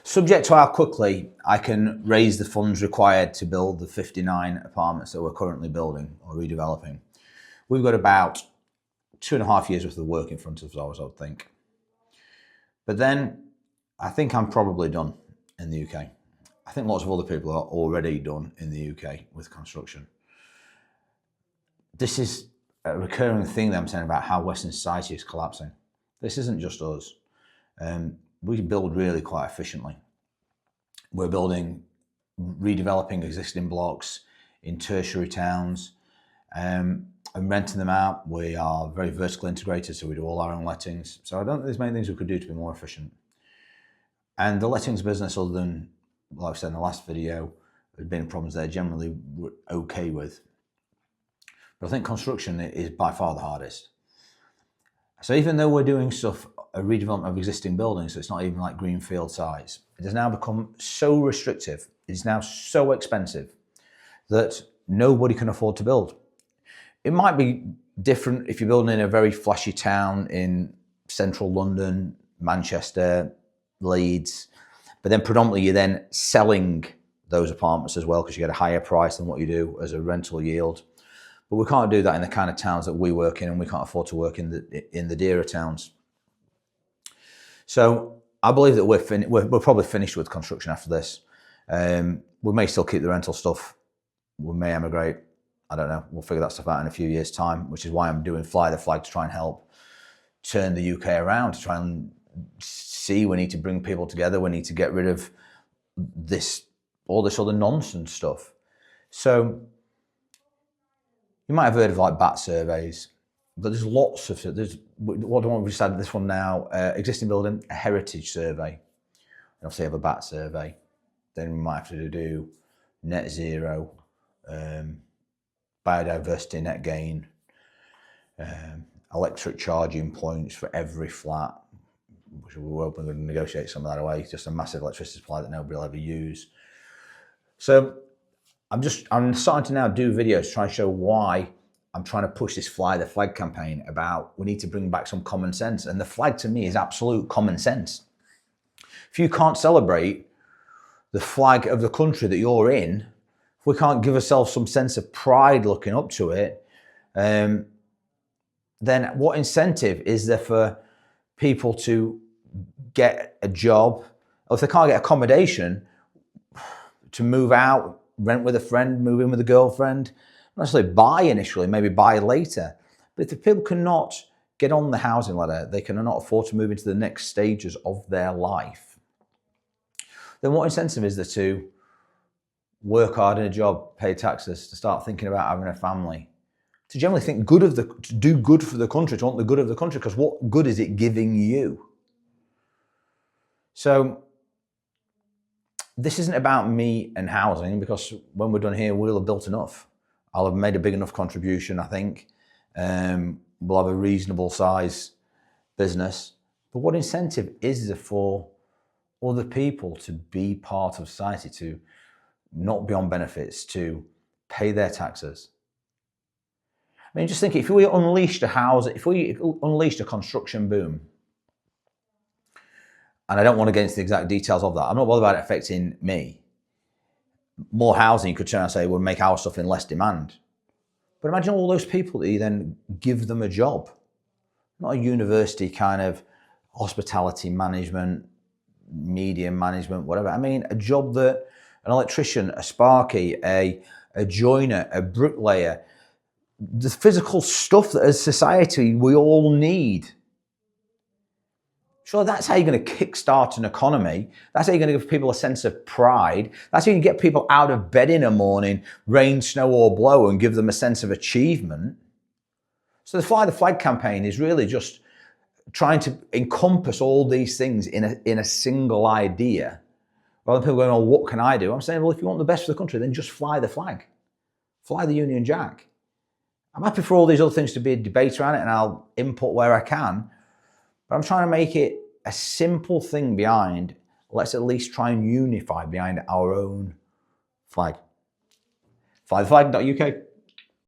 Subject to how quickly I can raise the funds required to build the 59 apartments that we're currently building or redeveloping, we've got about 2.5 years worth of work in front of us, I would think. But then I think I'm probably done in the UK. I think lots of other people are already done in the UK with construction. This is a recurring thing that I'm saying about how Western society is collapsing. This isn't just us. We build really quite efficiently. We're redeveloping existing blocks in tertiary towns and renting them out. We are very vertically integrated, so we do all our own lettings. So I don't think there's many things we could do to be more efficient. And the lettings business, other than, like I said in the last video, there's been problems there generally we're okay with. But I think construction is by far the hardest. So even though we're doing stuff, a redevelopment of existing buildings, so it's not even like greenfield size, it has now become so restrictive, it's now so expensive that nobody can afford to build. It might be different if you're building in a very flashy town in central London, Manchester, Leeds, but then predominantly you're then selling those apartments as well because you get a higher price than what you do as a rental yield. But we can't do that in the kind of towns that we work in, and we can't afford to work in the dearer towns. So I believe that we're probably finished with construction after this. We may still keep the rental stuff. We may emigrate. I don't know. We'll figure that stuff out in a few years' time, which is why I'm doing Fly the Flag to try and help turn the UK around, to try and see we need to bring people together. We need to get rid of all this other nonsense stuff. So you might have heard of like BAT surveys, but there's lots of, we decided this one now, existing building, a heritage survey. And obviously have a BAT survey. Then we might have to do net zero, biodiversity net gain, electric charging points for every flat, which we're hoping to negotiate some of that away, just a massive electricity supply that nobody will ever use. So I'm starting to now do videos to try and show why I'm trying to push this Fly the Flag campaign about we need to bring back some common sense. And the flag to me is absolute common sense. If you can't celebrate the flag of the country that you're in, if we can't give ourselves some sense of pride looking up to it, then what incentive is there for people to get a job, or if they can't get accommodation, to move out, rent with a friend, move in with a girlfriend, not necessarily buy initially, maybe buy later. But if the people cannot get on the housing ladder, they cannot afford to move into the next stages of their life, then what incentive is there to work hard in a job, pay taxes, to start thinking about having a family, to generally think to do good for the country, to want the good of the country, because what good is it giving you? So this isn't about me and housing, because when we're done here, we'll have built enough. I'll have made a big enough contribution, I think. We'll have a reasonable size business. But what incentive is there for other people to be part of society, to not be on benefits, to pay their taxes? I mean, just think, if we unleashed a construction boom, and I don't want to get into the exact details of that, I'm not bothered about it affecting me. More housing, you could turn and say, we'll make our stuff in less demand. But imagine all those people that you then give them a job. Not a university kind of hospitality management, media management, whatever. I mean, a job that an electrician, a sparky, a joiner, a bricklayer, the physical stuff that as society we all need. Sure, that's how you're going to kickstart an economy. That's how you're going to give people a sense of pride. That's how you can get people out of bed in the morning, rain, snow or blow, and give them a sense of achievement. So the Fly the Flag campaign is really just trying to encompass all these things in a single idea. Rather than people going, oh, what can I do? I'm saying, well, if you want the best for the country, then just fly the flag. Fly the Union Jack. I'm happy for all these other things to be a debate around it, and I'll input where I can. But I'm trying to make it a simple thing behind, let's at least try and unify behind our own flag. Flytheflag.uk.